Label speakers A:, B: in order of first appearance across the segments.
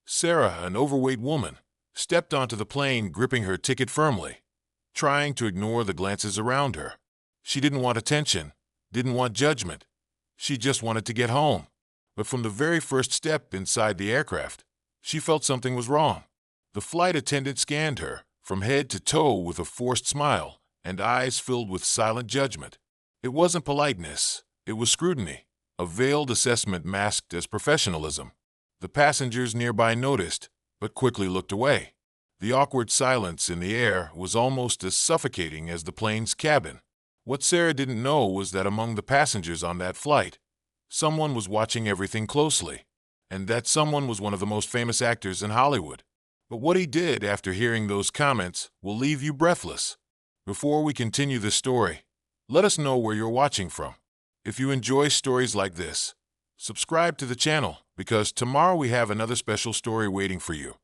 A: Sarah, an overweight woman, stepped onto the plane gripping her ticket firmly, trying to ignore the glances around her. She didn't want attention, didn't want judgment. She just wanted to get home. But from the very first step inside the aircraft, she felt something was wrong. The flight attendant scanned her from head to toe with a forced smile and eyes filled with silent judgment. It wasn't politeness, it was scrutiny, a veiled assessment masked as professionalism. The passengers nearby noticed, but quickly looked away. The awkward silence in the air was almost as suffocating as the plane's cabin. What Sarah didn't know was that among the passengers on that flight, someone was watching everything closely, and that someone was one of the most famous actors in Hollywood. But what he did after hearing those comments will leave you breathless. Before we continue this story, let us know where you're watching from. If you enjoy stories like this, subscribe to the channel because tomorrow we have another special story waiting for you.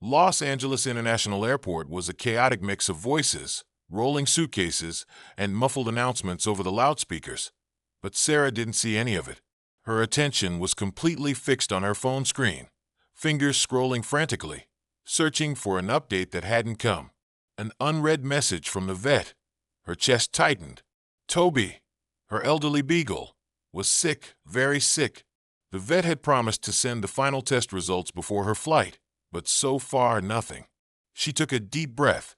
A: Los Angeles International Airport was a chaotic mix of voices, rolling suitcases, and muffled announcements over the loudspeakers. But Sarah didn't see any of it. Her attention was completely fixed on her phone screen, fingers scrolling frantically, searching for an update that hadn't come. An unread message from the vet. Her chest tightened. Toby, her elderly beagle, was sick, very sick. The vet had promised to send the final test results before her flight, but so far nothing. She took a deep breath,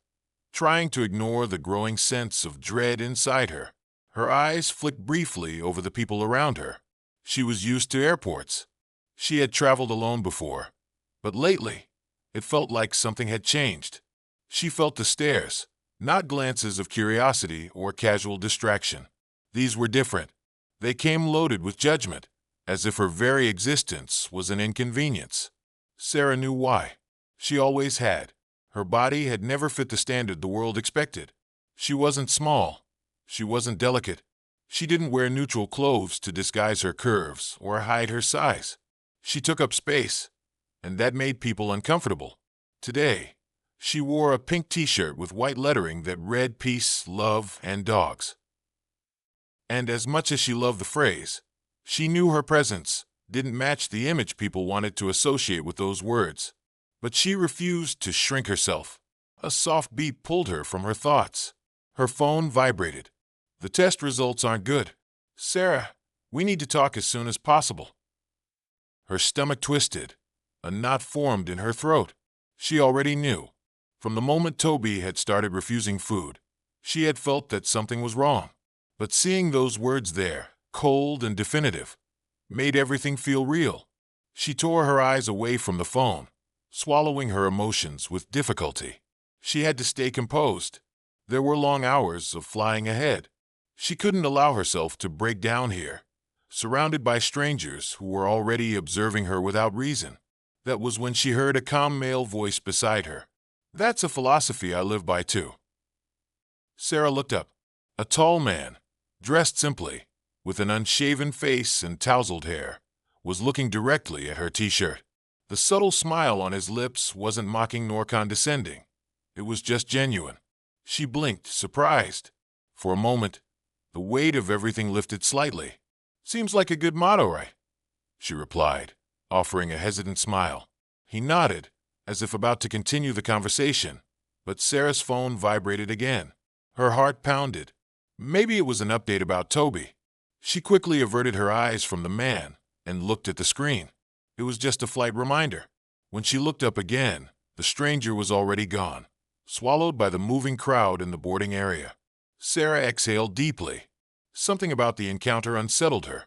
A: trying to ignore the growing sense of dread inside her. Her eyes flicked briefly over the people around her. She was used to airports. She had traveled alone before, but lately, it felt like something had changed. She felt the stares, not glances of curiosity or casual distraction. These were different. They came loaded with judgment, as if her very existence was an inconvenience. Sarah knew why. She always had. Her body had never fit the standard the world expected. She wasn't small. She wasn't delicate. She didn't wear neutral clothes to disguise her curves or hide her size. She took up space, and that made people uncomfortable. Today, she wore a pink t-shirt with white lettering that read peace, love, and dogs. And as much as she loved the phrase, she knew her presence didn't match the image people wanted to associate with those words. But she refused to shrink herself. A soft beat pulled her from her thoughts. Her phone vibrated. The test results aren't good. Sarah, we need to talk as soon as possible. Her stomach twisted. A knot formed in her throat. She already knew. From the moment Toby had started refusing food, she had felt that something was wrong. But seeing those words there, cold and definitive, made everything feel real. She tore her eyes away from the phone, swallowing her emotions with difficulty. She had to stay composed. There were long hours of flying ahead. She couldn't allow herself to break down here, surrounded by strangers who were already observing her without reason. That was when she heard a calm male voice beside her. That's a philosophy I live by too. Sarah looked up. A tall man, dressed simply, with an unshaven face and tousled hair, was looking directly at her t-shirt. The subtle smile on his lips wasn't mocking nor condescending. It was just genuine. She blinked, surprised. For a moment, the weight of everything lifted slightly. Seems like a good motto, right? She replied, offering a hesitant smile. He nodded, as if about to continue the conversation, but Sarah's phone vibrated again. Her heart pounded. Maybe it was an update about Toby. She quickly averted her eyes from the man and looked at the screen. It was just a flight reminder. When she looked up again, the stranger was already gone, swallowed by the moving crowd in the boarding area. Sarah exhaled deeply. Something about the encounter unsettled her,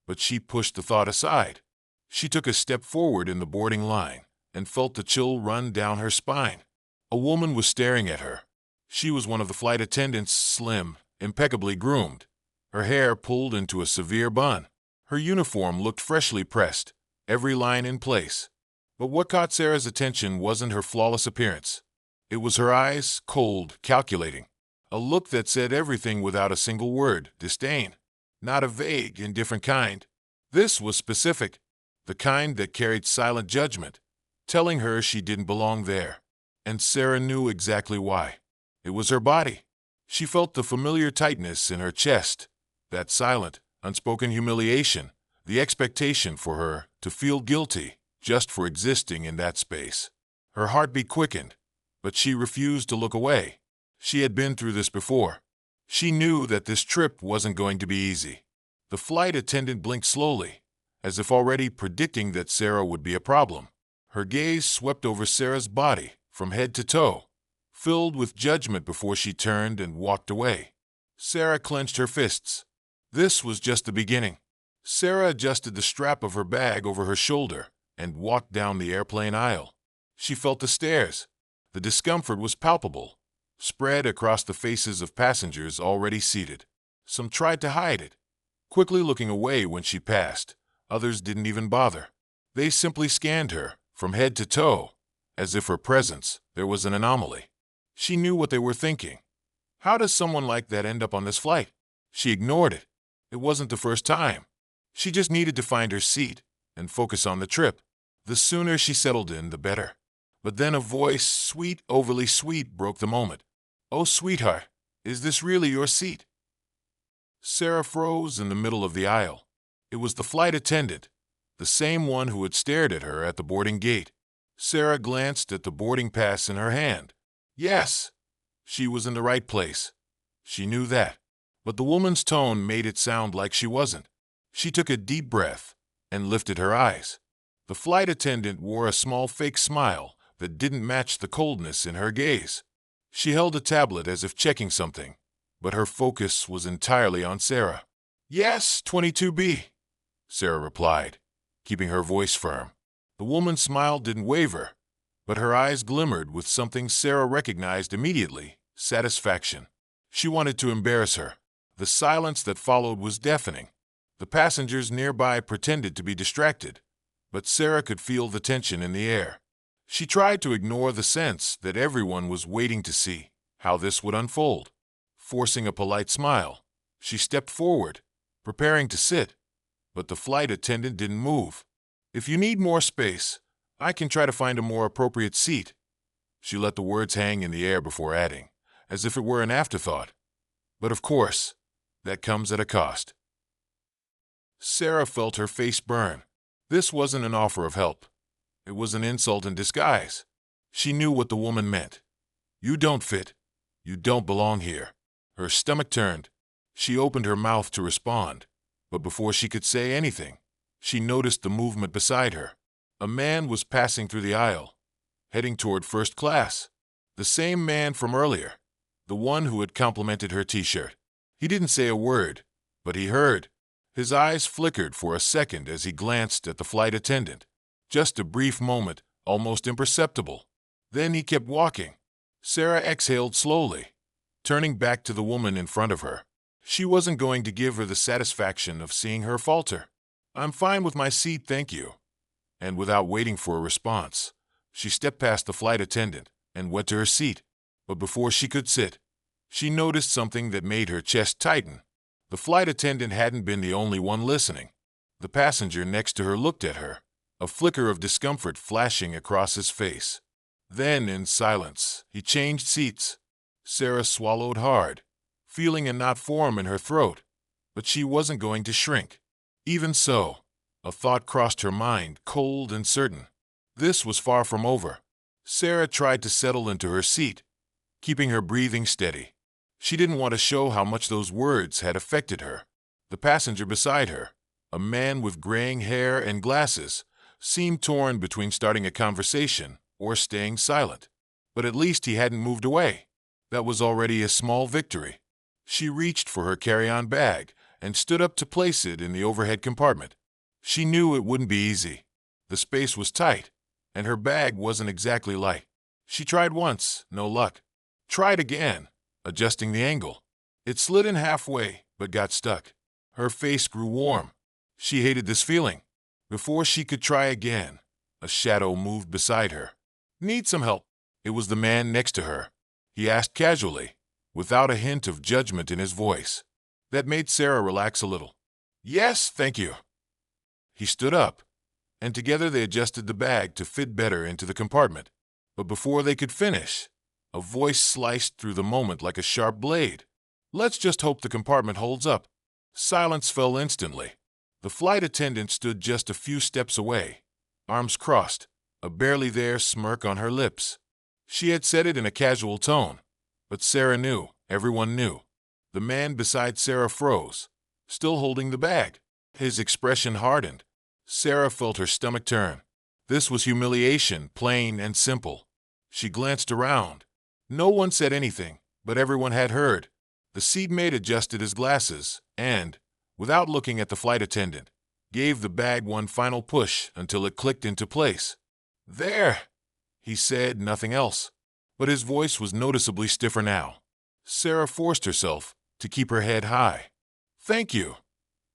A: but she pushed the thought aside. She took a step forward in the boarding line and felt the chill run down her spine. A woman was staring at her. She was one of the flight attendants, slim, impeccably groomed, her hair pulled into a severe bun. Her uniform looked freshly pressed, every line in place. But what caught Sarah's attention wasn't her flawless appearance. It was her eyes, cold, calculating. A look that said everything without a single word, disdain. Not a vague, indifferent kind. This was specific, the kind that carried silent judgment, telling her she didn't belong there. And Sarah knew exactly why. It was her body. She felt the familiar tightness in her chest, that silent, unspoken humiliation, the expectation for her to feel guilty, just for existing in that space. Her heartbeat quickened, but she refused to look away. She had been through this before. She knew that this trip wasn't going to be easy. The flight attendant blinked slowly, as if already predicting that Sarah would be a problem. Her gaze swept over Sarah's body from head to toe, filled with judgment before she turned and walked away. Sarah clenched her fists. This was just the beginning. Sarah adjusted the strap of her bag over her shoulder and walked down the airplane aisle. She felt the stares. The discomfort was palpable, spread across the faces of passengers already seated. Some tried to hide it, quickly looking away when she passed. Others didn't even bother. They simply scanned her from head to toe, as if her presence there was an anomaly. She knew what they were thinking. How does someone like that end up on this flight? She ignored it. It wasn't the first time. She just needed to find her seat and focus on the trip. The sooner she settled in, the better. But then a voice, sweet, overly sweet, broke the moment. "Oh, sweetheart, is this really your seat?" Sarah froze in the middle of the aisle. It was the flight attendant, the same one who had stared at her at the boarding gate. Sarah glanced at the boarding pass in her hand. Yes, she was in the right place. She knew that. But the woman's tone made it sound like she wasn't. She took a deep breath and lifted her eyes. The flight attendant wore a small fake smile that didn't match the coldness in her gaze. She held a tablet as if checking something, but her focus was entirely on Sarah. "Yes, 22B," Sarah replied, keeping her voice firm. The woman's smile didn't waver, but her eyes glimmered with something Sarah recognized immediately: satisfaction. She wanted to embarrass her. The silence that followed was deafening. The passengers nearby pretended to be distracted, but Sarah could feel the tension in the air. She tried to ignore the sense that everyone was waiting to see how this would unfold. Forcing a polite smile, she stepped forward, preparing to sit, but the flight attendant didn't move. "If you need more space, I can try to find a more appropriate seat." She let the words hang in the air before adding, as if it were an afterthought. "But of course, that comes at a cost." Sarah felt her face burn. This wasn't an offer of help. It was an insult in disguise. She knew what the woman meant. "You don't fit. You don't belong here." Her stomach turned. She opened her mouth to respond, but before she could say anything, she noticed the movement beside her. A man was passing through the aisle, heading toward first class. The same man from earlier, the one who had complimented her t-shirt. He didn't say a word, but he heard. His eyes flickered for a second as he glanced at the flight attendant. Just a brief moment, almost imperceptible. Then he kept walking. Sarah exhaled slowly, turning back to the woman in front of her. She wasn't going to give her the satisfaction of seeing her falter. "I'm fine with my seat, thank you." And without waiting for a response, she stepped past the flight attendant and went to her seat. But before she could sit, she noticed something that made her chest tighten. The flight attendant hadn't been the only one listening. The passenger next to her looked at her, a flicker of discomfort flashing across his face. Then, in silence, he changed seats. Sarah swallowed hard, feeling a knot form in her throat, but she wasn't going to shrink. Even so, a thought crossed her mind, cold and certain. This was far from over. Sarah tried to settle into her seat, keeping her breathing steady. She didn't want to show how much those words had affected her. The passenger beside her, a man with graying hair and glasses, seemed torn between starting a conversation or staying silent. But at least he hadn't moved away. That was already a small victory. She reached for her carry-on bag and stood up to place it in the overhead compartment. She knew it wouldn't be easy. The space was tight, and her bag wasn't exactly light. She tried once, no luck. Tried again, adjusting the angle. It slid in halfway, but got stuck. Her face grew warm. She hated this feeling. Before she could try again, a shadow moved beside her. "Need some help?" It was the man next to her. He asked casually, without a hint of judgment in his voice. That made Sarah relax a little. "Yes, thank you." He stood up, and together they adjusted the bag to fit better into the compartment. But before they could finish, a voice sliced through the moment like a sharp blade. "Let's just hope the compartment holds up." Silence fell instantly. The flight attendant stood just a few steps away, arms crossed, a barely there smirk on her lips. She had said it in a casual tone, but Sarah knew, everyone knew. The man beside Sarah froze, still holding the bag. His expression hardened. Sarah felt her stomach turn. This was humiliation, plain and simple. She glanced around. No one said anything, but everyone had heard. The seatmate adjusted his glasses and, without looking at the flight attendant, gave the bag one final push until it clicked into place. "There," he said, nothing else. But his voice was noticeably stiffer now. Sarah forced herself to keep her head high. "Thank you."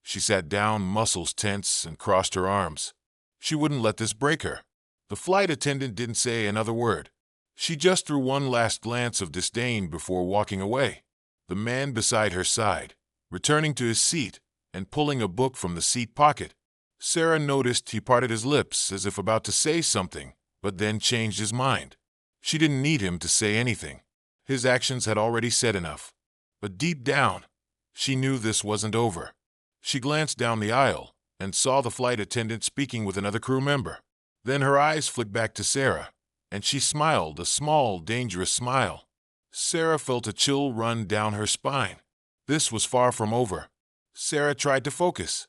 A: She sat down, muscles tense, and crossed her arms. She wouldn't let this break her. The flight attendant didn't say another word. She just threw one last glance of disdain before walking away. The man beside her sighed, returning to his seat and pulling a book from the seat pocket. Sarah noticed he parted his lips as if about to say something, but then changed his mind. She didn't need him to say anything. His actions had already said enough. But deep down, she knew this wasn't over. She glanced down the aisle and saw the flight attendant speaking with another crew member. Then her eyes flicked back to Sarah, and she smiled, a small, dangerous smile. Sarah felt a chill run down her spine. This was far from over. Sarah tried to focus.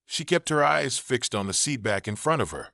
A: She kept her eyes fixed on the seat back in front of her,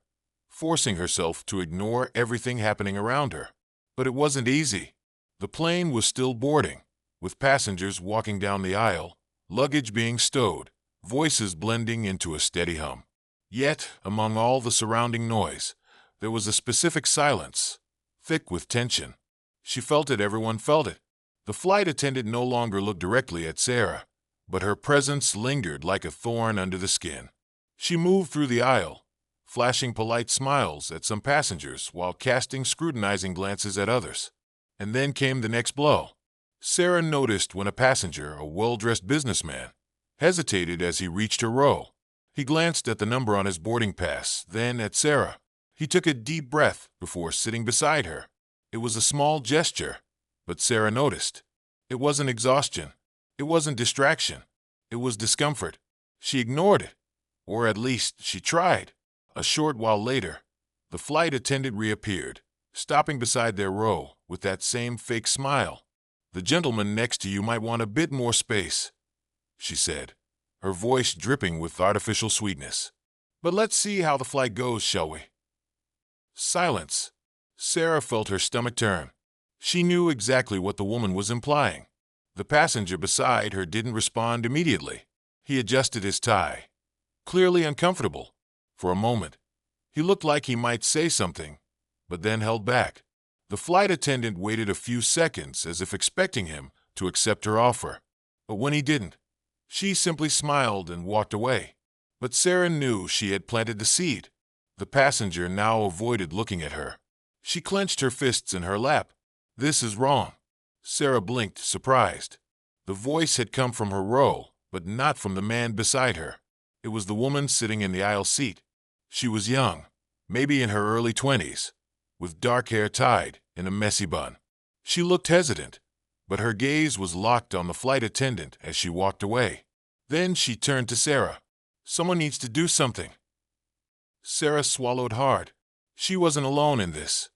A: forcing herself to ignore everything happening around her. But it wasn't easy. The plane was still boarding, with passengers walking down the aisle, luggage being stowed, voices blending into a steady hum. Yet, among all the surrounding noise, there was a specific silence, thick with tension. She felt it, everyone felt it. The flight attendant no longer looked directly at Sarah, but her presence lingered like a thorn under the skin. She moved through the aisle, flashing polite smiles at some passengers while casting scrutinizing glances at others. And then came the next blow. Sarah noticed when a passenger, a well-dressed businessman, hesitated as he reached her row. He glanced at the number on his boarding pass, then at Sarah. He took a deep breath before sitting beside her. It was a small gesture, but Sarah noticed. It wasn't exhaustion. It wasn't distraction. It was discomfort. She ignored it, or at least she tried. A short while later, the flight attendant reappeared, stopping beside their row with that same fake smile. "The gentleman next to you might want a bit more space," she said, her voice dripping with artificial sweetness. "But let's see how the flight goes, shall we?" Silence. Sarah felt her stomach turn. She knew exactly what the woman was implying. The passenger beside her didn't respond immediately. He adjusted his tie, clearly uncomfortable. For a moment, he looked like he might say something, but then held back. The flight attendant waited a few seconds as if expecting him to accept her offer. But when he didn't, she simply smiled and walked away. But Sarah knew she had planted the seed. The passenger now avoided looking at her. She clenched her fists in her lap. "This is wrong." Sarah blinked, surprised. The voice had come from her row, but not from the man beside her. It was the woman sitting in the aisle seat. She was young, maybe in her early 20s, with dark hair tied in a messy bun. She looked hesitant, but her gaze was locked on the flight attendant as she walked away. Then she turned to Sarah. "Someone needs to do something." Sarah swallowed hard. She wasn't alone in this.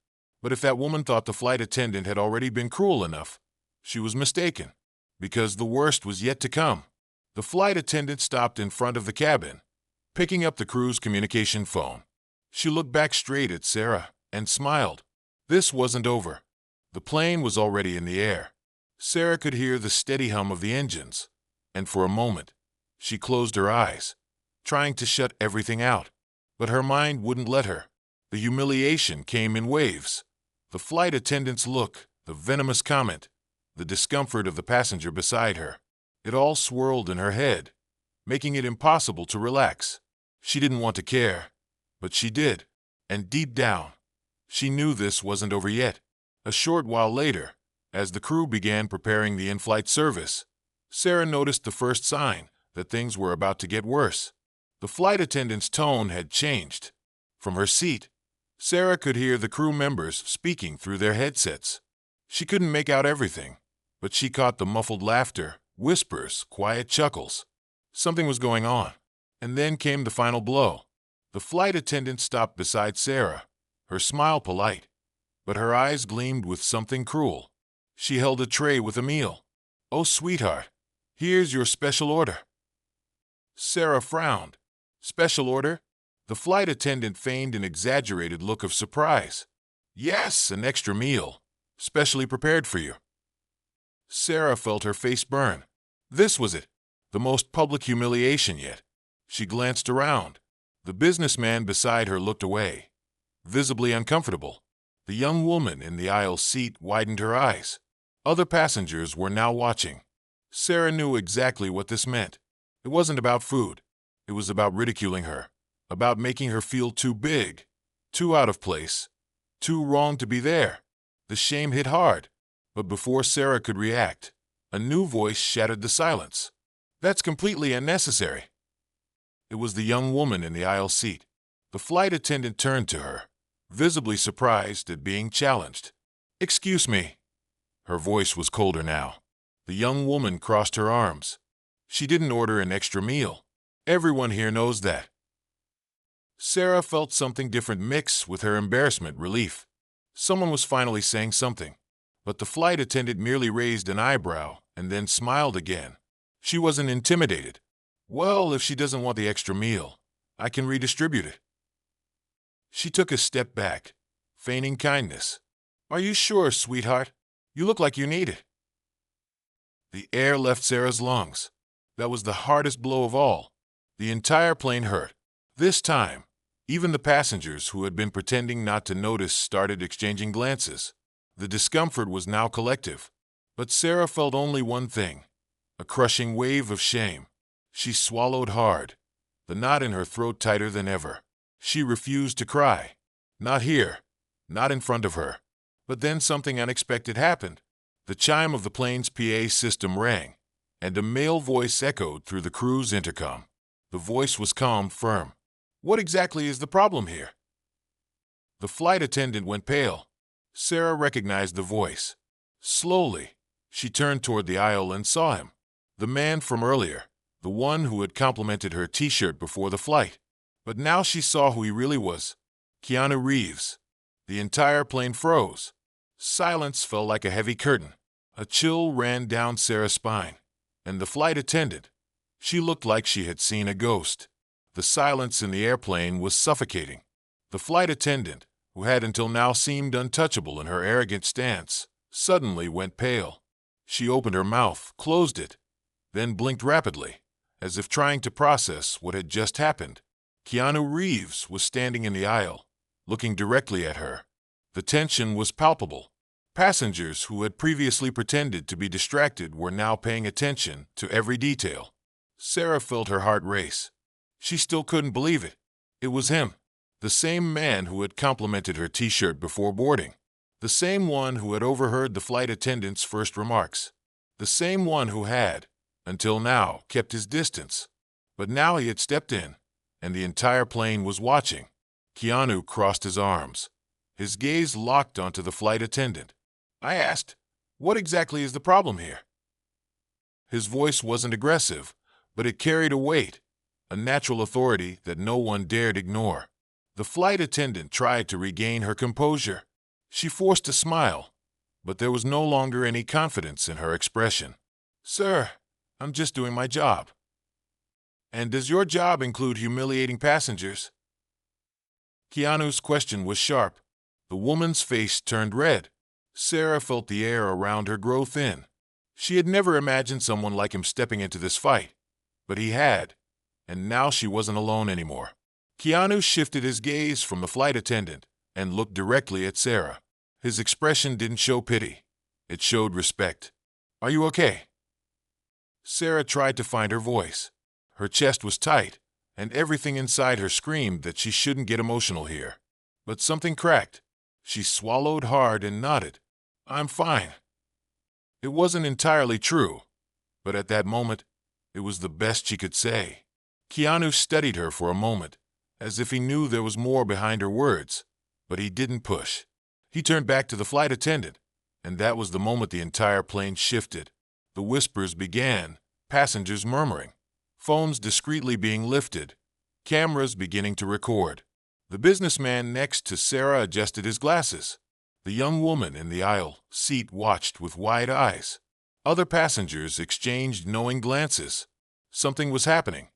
A: But if that woman thought the flight attendant had already been cruel enough, she was mistaken, because the worst was yet to come. The flight attendant stopped in front of the cabin, picking up the crew's communication phone. She looked back straight at Sarah and smiled. This wasn't over. The plane was already in the air. Sarah could hear the steady hum of the engines, and for a moment, she closed her eyes, trying to shut everything out. But her mind wouldn't let her. The humiliation came in waves. The flight attendant's look, the venomous comment, the discomfort of the passenger beside her. It all swirled in her head, making it impossible to relax. She didn't want to care, but she did. And deep down, she knew this wasn't over yet. A short while later, as the crew began preparing the in-flight service, Sarah noticed the first sign that things were about to get worse. The flight attendant's tone had changed. From her seat, Sarah could hear the crew members speaking through their headsets. She couldn't make out everything, but she caught the muffled laughter, whispers, quiet chuckles. Something was going on. And then came the final blow. The flight attendant stopped beside Sarah, her smile polite, but her eyes gleamed with something cruel. She held a tray with a meal. "Oh, sweetheart, here's your special order." Sarah frowned. "Special order?" The flight attendant feigned an exaggerated look of surprise. "Yes, an extra meal, specially prepared for you." Sarah felt her face burn. This was it, the most public humiliation yet. She glanced around. The businessman beside her looked away, visibly uncomfortable. The young woman in the aisle seat widened her eyes. Other passengers were now watching. Sarah knew exactly what this meant. It wasn't about food. It was about ridiculing her, about making her feel too big, too out of place, too wrong to be there. The shame hit hard, but before Sarah could react, a new voice shattered the silence. "That's completely unnecessary." It was the young woman in the aisle seat. The flight attendant turned to her, visibly surprised at being challenged. "Excuse me." Her voice was colder now. The young woman crossed her arms. "She didn't order an extra meal. Everyone here knows that." Sarah felt something different mix with her embarrassment relief. Someone was finally saying something, but the flight attendant merely raised an eyebrow and then smiled again. She wasn't intimidated. "Well, if she doesn't want the extra meal, I can redistribute it." She took a step back, feigning kindness. "Are you sure, sweetheart? You look like you need it." The air left Sarah's lungs. That was the hardest blow of all. The entire plane hurt. This time, even the passengers who had been pretending not to notice started exchanging glances. The discomfort was now collective. But Sarah felt only one thing, a crushing wave of shame. She swallowed hard, the knot in her throat tighter than ever. She refused to cry. Not here, not in front of her. But then something unexpected happened. The chime of the plane's PA system rang, and a male voice echoed through the crew's intercom. The voice was calm, firm. "What exactly is the problem here?" The flight attendant went pale. Sarah recognized the voice. Slowly, she turned toward the aisle and saw him. The man from earlier, the one who had complimented her t-shirt before the flight. But now she saw who he really was. Keanu Reeves. The entire plane froze. Silence fell like a heavy curtain. A chill ran down Sarah's spine. And the flight attendant, she looked like she had seen a ghost. The silence in the airplane was suffocating. The flight attendant, who had until now seemed untouchable in her arrogant stance, suddenly went pale. She opened her mouth, closed it, then blinked rapidly, as if trying to process what had just happened. Keanu Reeves was standing in the aisle, looking directly at her. The tension was palpable. Passengers who had previously pretended to be distracted were now paying attention to every detail. Sarah felt her heart race. She still couldn't believe it. It was him, the same man who had complimented her t-shirt before boarding, the same one who had overheard the flight attendant's first remarks, the same one who had, until now, kept his distance. But now he had stepped in, and the entire plane was watching. Keanu crossed his arms. His gaze locked onto the flight attendant. I asked, "What exactly is the problem here?" His voice wasn't aggressive, but it carried a weight, a natural authority that no one dared ignore. The flight attendant tried to regain her composure. She forced a smile, but there was no longer any confidence in her expression. "Sir, I'm just doing my job." "And does your job include humiliating passengers?" Keanu's question was sharp. The woman's face turned red. Sarah felt the air around her grow thin. She had never imagined someone like him stepping into this fight, but he had, and now she wasn't alone anymore. Keanu shifted his gaze from the flight attendant and looked directly at Sarah. His expression didn't show pity. It showed respect. "Are you okay?" Sarah tried to find her voice. Her chest was tight, and everything inside her screamed that she shouldn't get emotional here. But something cracked. She swallowed hard and nodded. "I'm fine." It wasn't entirely true, but at that moment, it was the best she could say. Keanu studied her for a moment, as if he knew there was more behind her words, but he didn't push. He turned back to the flight attendant, and that was the moment the entire plane shifted. The whispers began, passengers murmuring, phones discreetly being lifted, cameras beginning to record. The businessman next to Sarah adjusted his glasses. The young woman in the aisle seat watched with wide eyes. Other passengers exchanged knowing glances. Something was happening,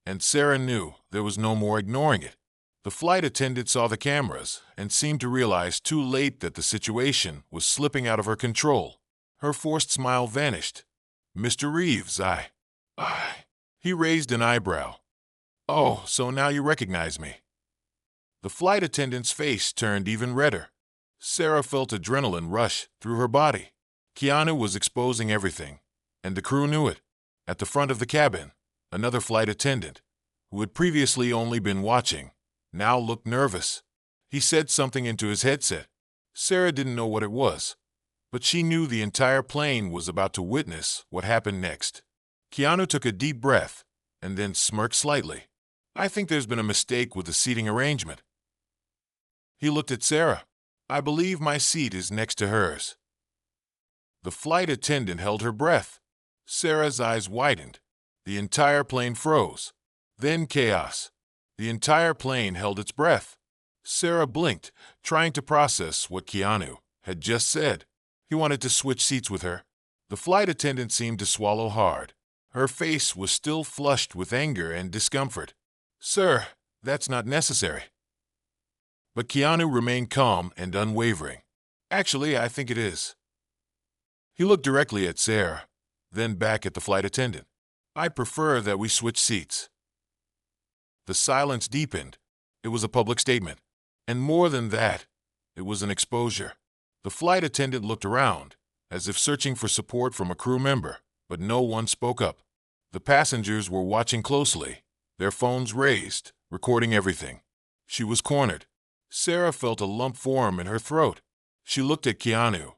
A: and Sarah knew there was no more ignoring it. The flight attendant saw the cameras and seemed to realize too late that the situation was slipping out of her control. Her forced smile vanished. "Mr. Reeves, I... He raised an eyebrow. "Oh, so now you recognize me." The flight attendant's face turned even redder. Sarah felt adrenaline rush through her body. Keanu was exposing everything, and the crew knew it. At the front of the cabin, another flight attendant, who had previously only been watching, now looked nervous. He said something into his headset. Sarah didn't know what it was, but she knew the entire plane was about to witness what happened next. Keanu took a deep breath and then smirked slightly. "I think there's been a mistake with the seating arrangement." He looked at Sarah. "I believe my seat is next to hers." The flight attendant held her breath. Sarah's eyes widened. The entire plane froze. Then chaos. The entire plane held its breath. Sarah blinked, trying to process what Keanu had just said. He wanted to switch seats with her. The flight attendant seemed to swallow hard. Her face was still flushed with anger and discomfort. "Sir, that's not necessary." But Keanu remained calm and unwavering. "Actually, I think it is." He looked directly at Sarah, then back at the flight attendant. "I prefer that we switch seats." The silence deepened. It was a public statement. And more than that, it was an exposure. The flight attendant looked around, as if searching for support from a crew member, but no one spoke up. The passengers were watching closely, their phones raised, recording everything. She was cornered. Sarah felt a lump form in her throat. She looked at Keanu,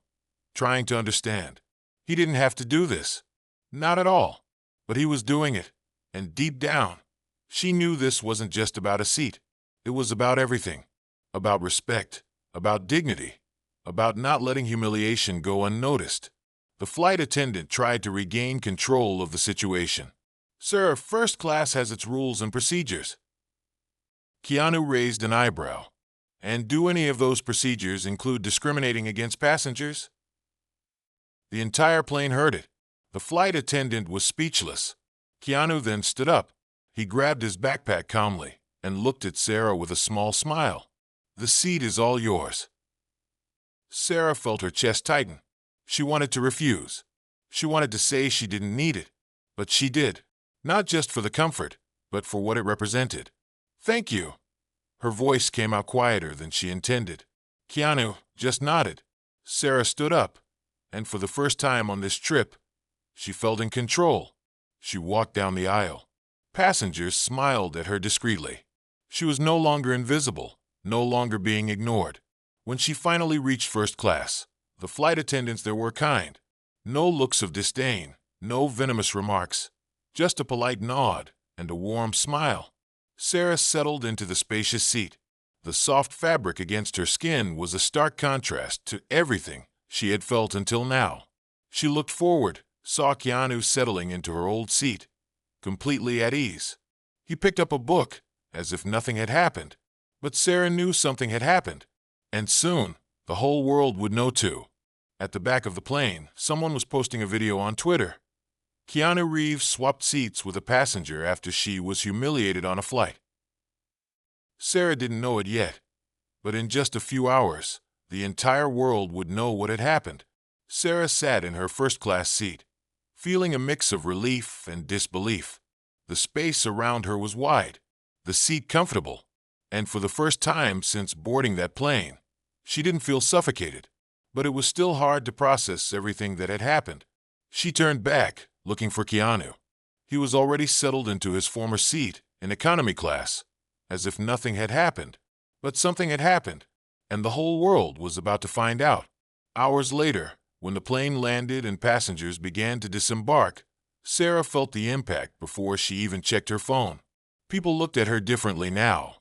A: trying to understand. He didn't have to do this. Not at all. But he was doing it. And deep down, she knew this wasn't just about a seat. It was about everything. About respect. About dignity. About not letting humiliation go unnoticed. The flight attendant tried to regain control of the situation. "Sir, first class has its rules and procedures." Keanu raised an eyebrow. "And do any of those procedures include discriminating against passengers?" The entire plane heard it. The flight attendant was speechless. Keanu then stood up. He grabbed his backpack calmly and looked at Sarah with a small smile. "The seat is all yours." Sarah felt her chest tighten. She wanted to refuse. She wanted to say she didn't need it. But she did. Not just for the comfort, but for what it represented. "Thank you." Her voice came out quieter than she intended. Keanu just nodded. Sarah stood up, and for the first time on this trip, she felt in control. She walked down the aisle. Passengers smiled at her discreetly. She was no longer invisible, no longer being ignored. When she finally reached first class, the flight attendants there were kind. No looks of disdain, no venomous remarks, just a polite nod and a warm smile. Sarah settled into the spacious seat. The soft fabric against her skin was a stark contrast to everything she had felt until now. She looked forward, saw Keanu settling into her old seat, completely at ease. He picked up a book, as if nothing had happened. But Sarah knew something had happened. And soon, the whole world would know too. At the back of the plane, someone was posting a video on Twitter. Keanu Reeves swapped seats with a passenger after she was humiliated on a flight. Sarah didn't know it yet, but in just a few hours, the entire world would know what had happened. Sarah sat in her first-class seat, feeling a mix of relief and disbelief. The space around her was wide, the seat comfortable, and for the first time since boarding that plane, she didn't feel suffocated. But it was still hard to process everything that had happened. She turned back, looking for Keanu. He was already settled into his former seat in economy class, as if nothing had happened. But something had happened, and the whole world was about to find out. Hours later, when the plane landed and passengers began to disembark, Sarah felt the impact before she even checked her phone. People looked at her differently now,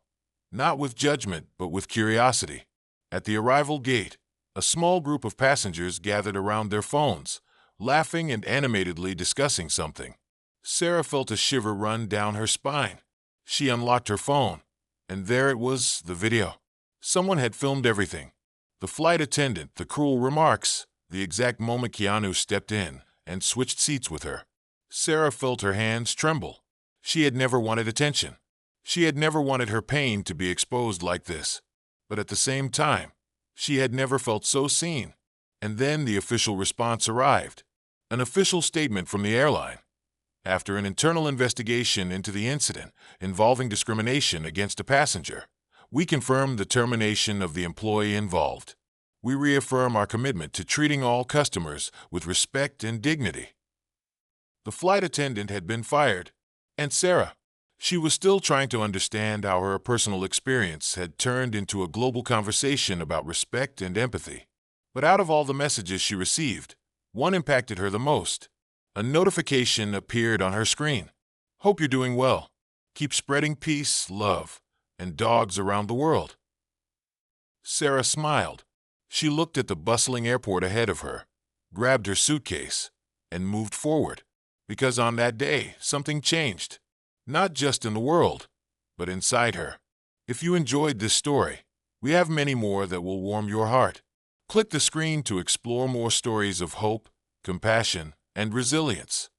A: not with judgment but with curiosity. At the arrival gate, a small group of passengers gathered around their phones, laughing and animatedly discussing something. Sarah felt a shiver run down her spine. She unlocked her phone, and there it was, the video. Someone had filmed everything. The flight attendant, the cruel remarks, the exact moment Keanu stepped in and switched seats with her. Sarah felt her hands tremble. She had never wanted attention. She had never wanted her pain to be exposed like this. But at the same time, she had never felt so seen. And then the official response arrived. An official statement from the airline. After an internal investigation into the incident involving discrimination against a passenger, we confirm the termination of the employee involved. We reaffirm our commitment to treating all customers with respect and dignity. The flight attendant had been fired, and Sarah, she was still trying to understand how her personal experience had turned into a global conversation about respect and empathy. But out of all the messages she received, one impacted her the most. A notification appeared on her screen. Hope you're doing well. Keep spreading peace, love, and dogs around the world. Sarah smiled. She looked at the bustling airport ahead of her, grabbed her suitcase, and moved forward. Because on that day, something changed. Not just in the world, but inside her. If you enjoyed this story, we have many more that will warm your heart. Click the screen to explore more stories of hope, compassion, and resilience.